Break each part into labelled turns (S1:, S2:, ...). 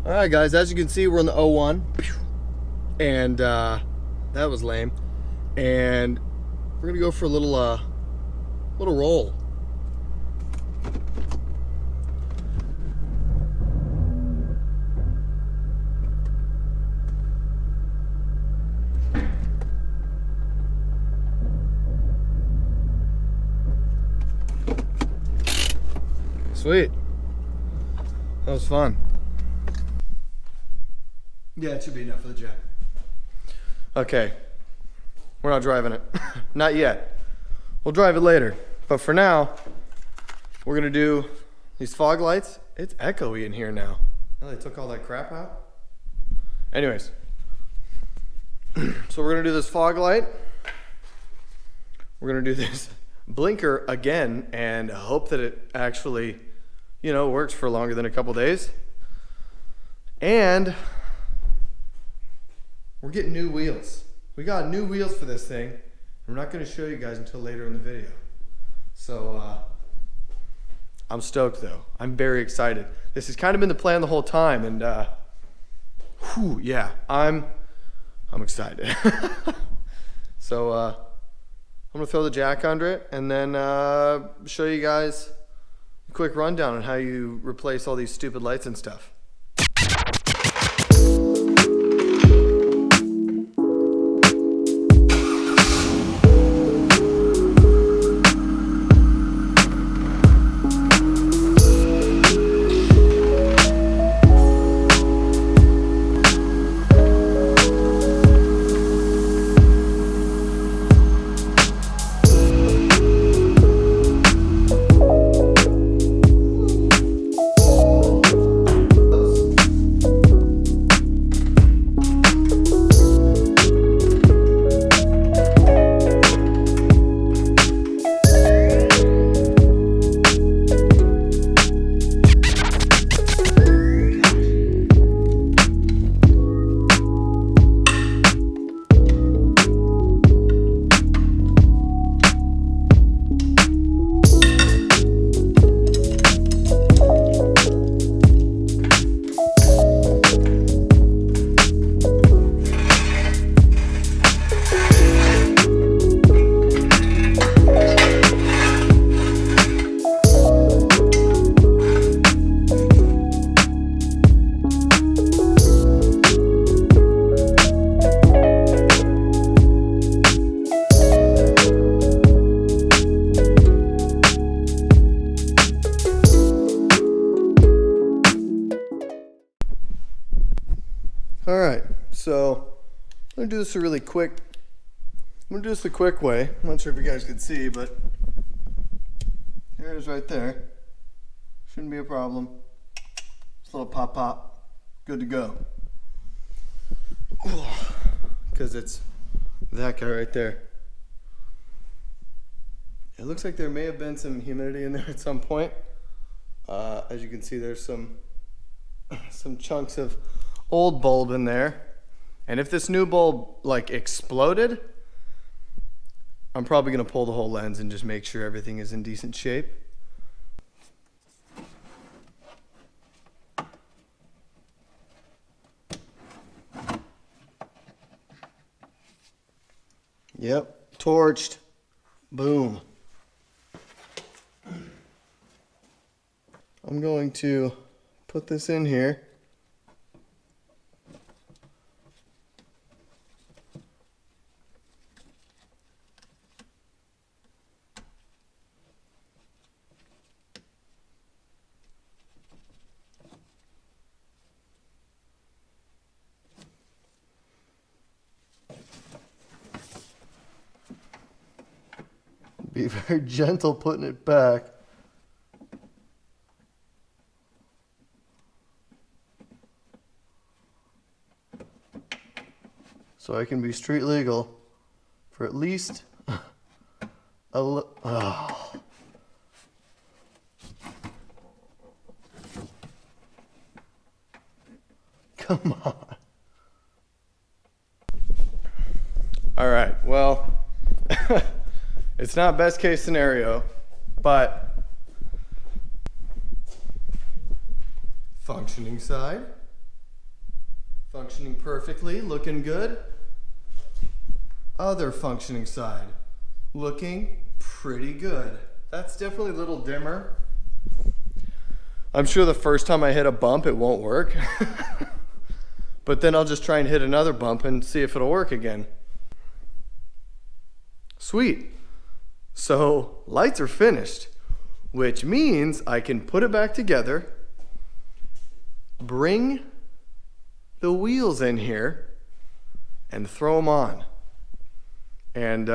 S1: All right, guys, as you can see, we're in the 01, and that was lame. And we're gonna go for a little roll. Sweet. That was fun. Yeah, it should be enough for the jack. Okay. We're not driving it. Not yet. We'll drive it later. But for now, we're going to do these fog lights. It's echoey in here now. Oh, they took all that crap out? Anyways. So we're going to do this fog light. We're going to do this blinker again and hope that it actually, you know, works for longer than a couple days. And we're getting new wheels. We got new wheels for this thing. We're not going to show you guys until later in the video. So I'm stoked though. I'm very excited. This has kind of been the plan the whole time, and yeah, I'm excited. So I'm gonna throw the jack under it and then show you guys a quick rundown on how you replace all these stupid lights and stuff. All right, so I'm gonna do this a really quick. I'm gonna do this the quick way. I'm not sure if you guys can see, but here it is right there. Shouldn't be a problem. Just a little pop pop, good to go. Because it's that guy right there. It looks like there may have been some humidity in there at some point. As you can see, there's some chunks of old bulb in there, and if this new bulb like exploded, I'm probably gonna pull the whole lens and just make sure everything is in decent shape. Yep, torched. Boom. I'm going to put this in here. Be very gentle putting it back. So I can be street legal for at least oh. Come on. All right, well, it's not best case scenario, but functioning side, Functioning perfectly, looking good. Other functioning side, looking pretty good. That's definitely a little dimmer. I'm sure the first time I hit a bump, it won't work. But then I'll just try and hit another bump and see if it'll work again. Sweet. So lights are finished, which means I can put it back together, bring the wheels in here, and throw them on. And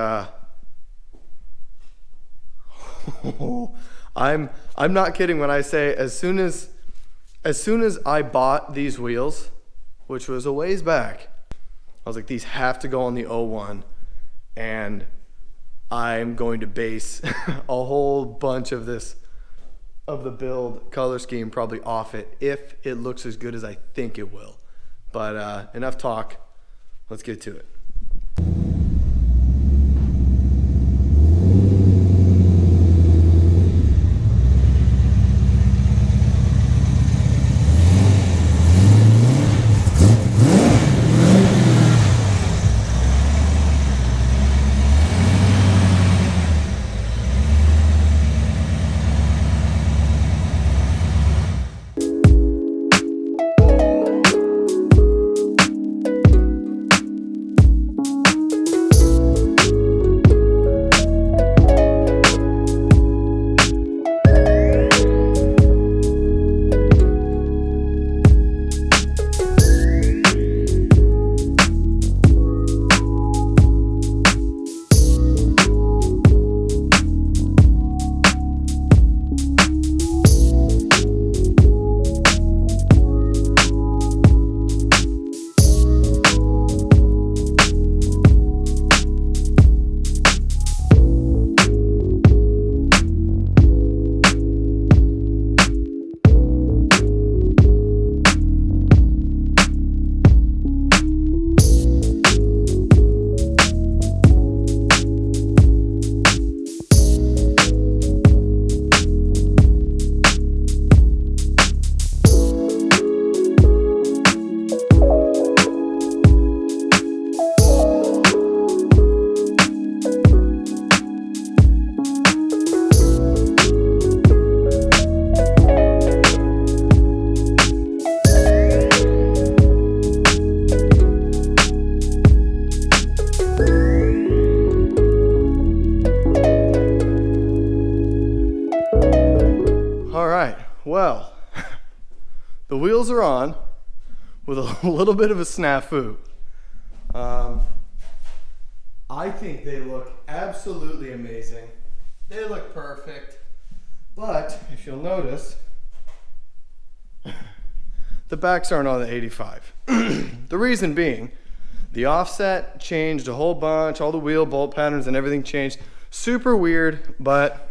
S1: I'm not kidding when I say as soon as I bought these wheels, which was a ways back, I was like, these have to go on the 01, and I'm going to base a whole bunch of the build color scheme probably off it if it looks as good as I think it will. But enough talk, let's get to it. Well, the wheels are on with a little bit of a snafu. I think they look absolutely amazing. They look perfect. But if you'll notice, the backs aren't on the 85. The reason being, the offset changed a whole bunch, all the wheel bolt patterns and everything changed. Super weird, but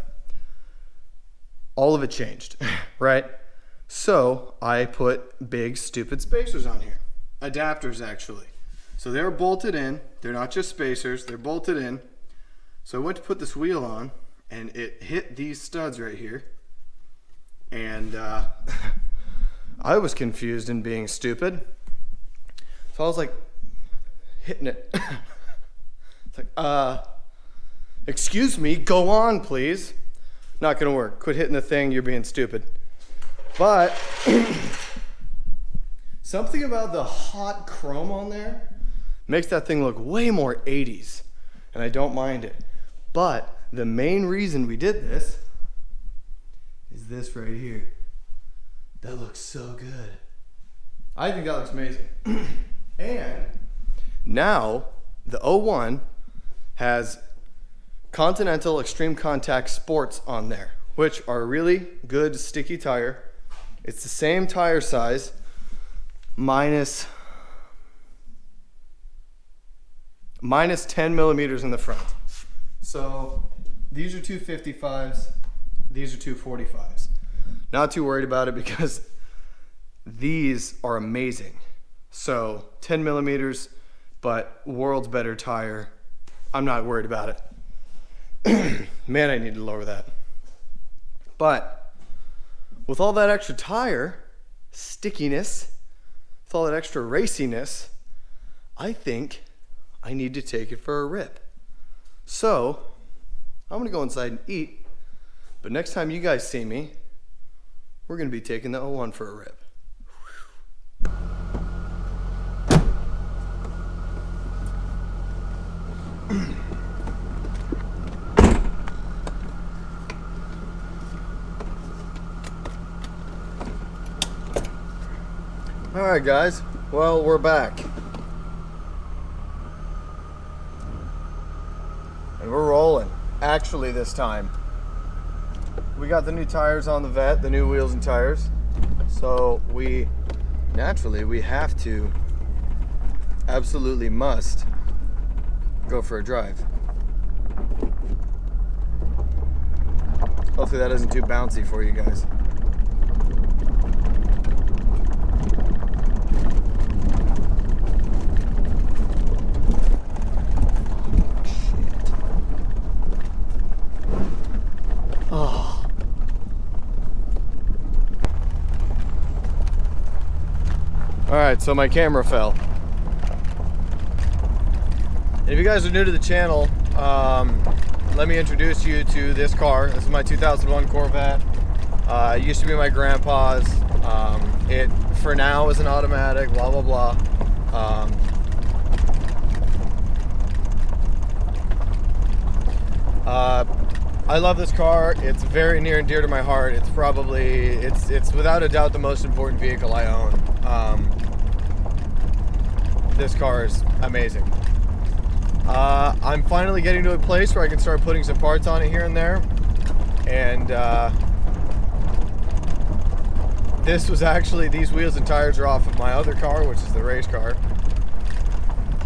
S1: all of it changed, right? So I put big stupid spacers on here. Adapters, actually. So they're bolted in. They're not just spacers, they're bolted in. So I went to put this wheel on and it hit these studs right here. And I was confused and being stupid. So I was like hitting it. It's like, excuse me, go on, please. Not gonna work. Quit hitting the thing, you're being stupid. But something about the hot chrome on there makes that thing look way more 80s, and I don't mind it. But the main reason we did this is this right here. That looks so good. I think that looks amazing. And now the 01 has Continental Extreme Contact Sports on there, which are a really good sticky tire. It's the same tire size, minus 10 millimeters in the front. So these are 255s, these are 245s. Not too worried about it because these are amazing. So 10 millimeters, but world's better tire. I'm not worried about it. Man, I need to lower that. But with all that extra tire, stickiness, with all that extra raciness, I think I need to take it for a rip. So I'm gonna go inside and eat, but next time you guys see me, we're gonna be taking the 01 for a rip. All right, guys. Well, we're back. And we're rolling. Actually, this time. We got the new tires on the Vet, the new wheels and tires. So we have to, absolutely must, go for a drive. Hopefully that isn't too bouncy for you guys. Oh. All right, so my camera fell. And if you guys are new to the channel, let me introduce you to this car. This is my 2001 Corvette. It used to be my grandpa's. It, for now, is an automatic, blah, blah, blah. I love this car. It's very near and dear to my heart. It's probably, it's without a doubt the most important vehicle I own. This car is amazing. I'm finally getting to a place where I can start putting some parts on it here and there. And this was actually, these wheels and tires are off of my other car, which is the race car.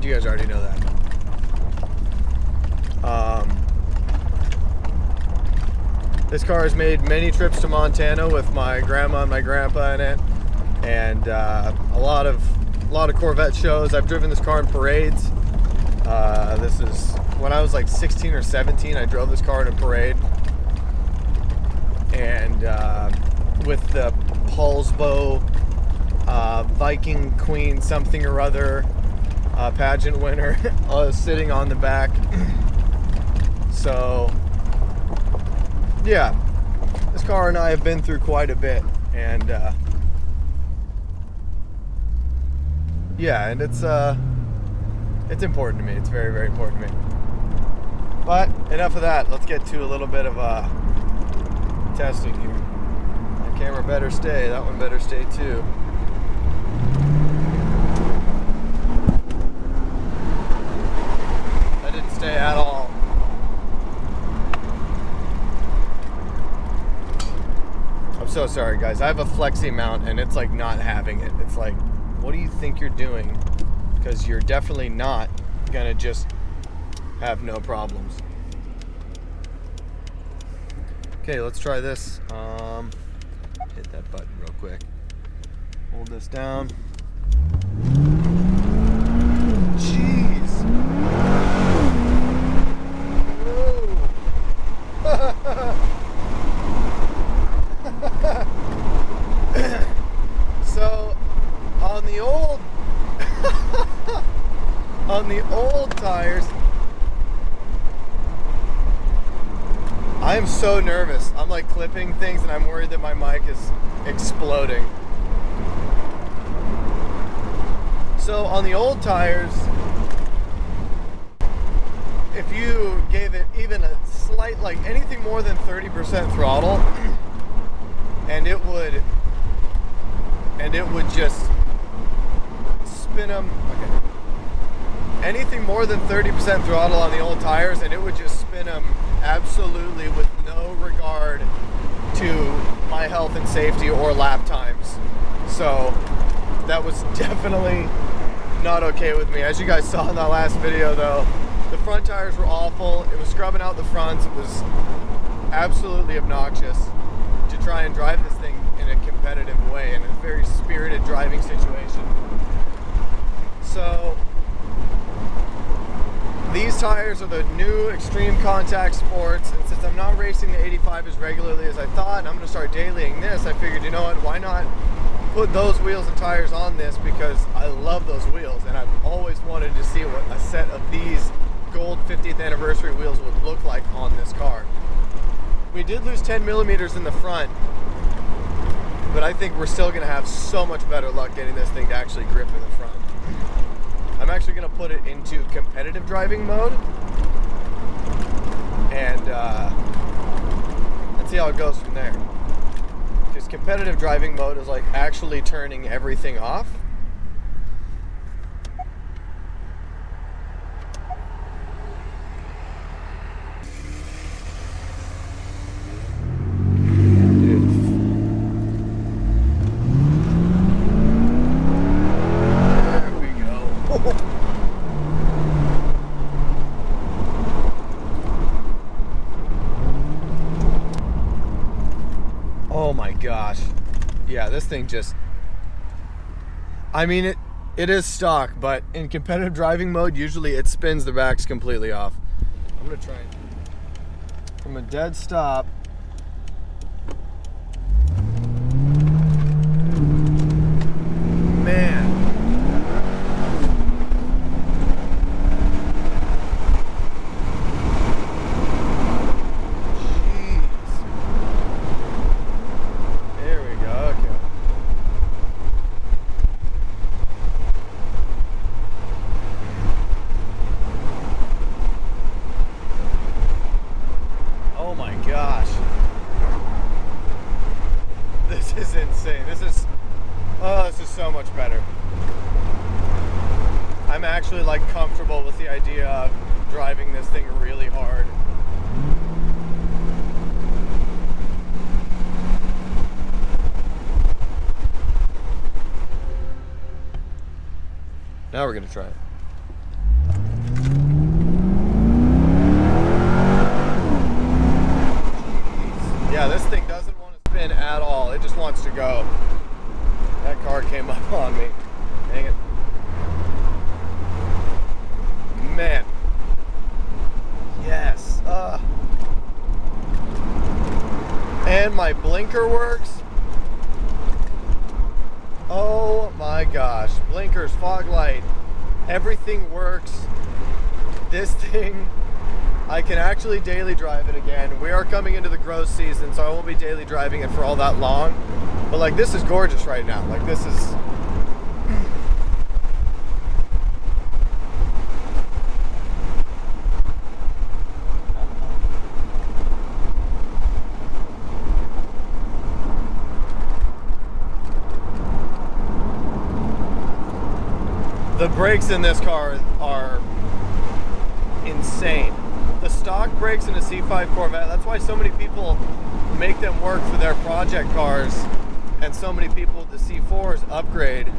S1: You guys already know that. This car has made many trips to Montana with my grandma and my grandpa in it, and a lot of Corvette shows. I've driven this car in parades. This is when I was like 16 or 17. I drove this car in a parade, and with the Paulsbo Viking Queen something or other pageant winner sitting on the back. So yeah, this car and I have been through quite a bit, and yeah, and it's important to me. It's very, very important to me. But enough of that. Let's get to a little bit of testing here. That camera better stay. That one better stay too. That didn't stay at all. I'm so sorry, guys. I have a flexi mount and it's like not having it. It's like, what do you think you're doing? Because you're definitely not gonna just have no problems. Okay, let's try this. Hit that button real quick. Hold this down. Jeez. Whoa. So on the old tires, I am so nervous. I'm like clipping things and I'm worried that my mic is exploding. So on the old tires, if you gave it even a slight, like anything more than 30% throttle, and it would just spin them. Okay. Anything more than 30% throttle on the old tires, and it would just spin them absolutely with no regard to my health and safety or lap times. So that was definitely not okay with me. As you guys saw in that last video though, the front tires were awful. It was scrubbing out the fronts. It was absolutely obnoxious to try and drive this thing in a competitive way, in a very spirited driving situation. So these tires are the new Extreme Contact Sports, and since I'm not racing the 85 as regularly as I thought, and I'm going to start dailying this, I figured, you know what, why not put those wheels and tires on this because I love those wheels, and I've always wanted to see what a set of these gold 50th anniversary wheels would look like on this car. We did lose 10 millimeters in the front, but I think we're still gonna have so much better luck getting this thing to actually grip in the front. I'm actually gonna put it into competitive driving mode and let's see how it goes from there. Because competitive driving mode is like actually turning everything off. Oh my gosh. Yeah, this thing just, I mean, it is stock, but in competitive driving mode, usually it spins the backs completely off. I'm gonna try it from a dead stop. Man. Gosh, this is insane. This is so much better. I'm actually like comfortable with the idea of driving this thing really hard. Now we're gonna try it. Yeah, this thing doesn't want to spin at all. It just wants to go. That car came up on me. Dang it. Man. Yes. And my blinker works. Oh my gosh. Blinkers, fog light, everything works. This thing, I can actually daily drive it again. We are coming into the growth season, so I won't be daily driving it for all that long. But like, this is gorgeous right now. Like, this is... The brakes in this car are insane. The stock brakes in a C5 Corvette, that's why so many people make them work for their project cars, and so many people, the C4s, upgrade.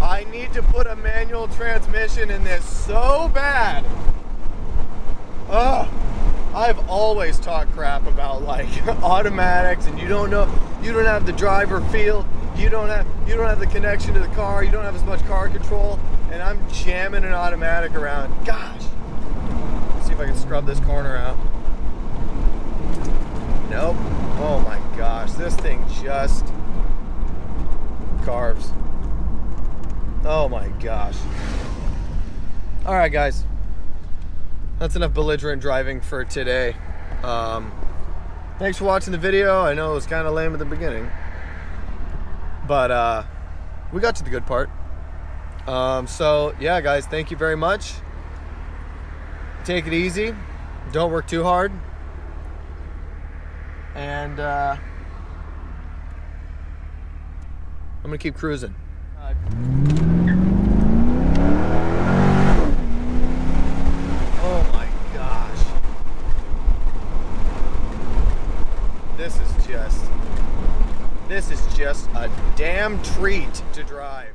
S1: I need to put a manual transmission in this so bad. I've always talked crap about like automatics, and you don't have the driver feel, you don't have the connection to the car, you don't have as much car control, and I'm jamming an automatic around. Gosh. Let's see if I can scrub this corner out. Nope. Oh my gosh, this thing just carves. Oh my gosh. All right, guys. That's enough belligerent driving for today. Thanks for watching the video. I know it was kind of lame at the beginning, but we got to the good part. So yeah, guys, thank you very much. Take it easy. Don't work too hard. And I'm gonna keep cruising. Oh my gosh. This is just a damn treat to drive.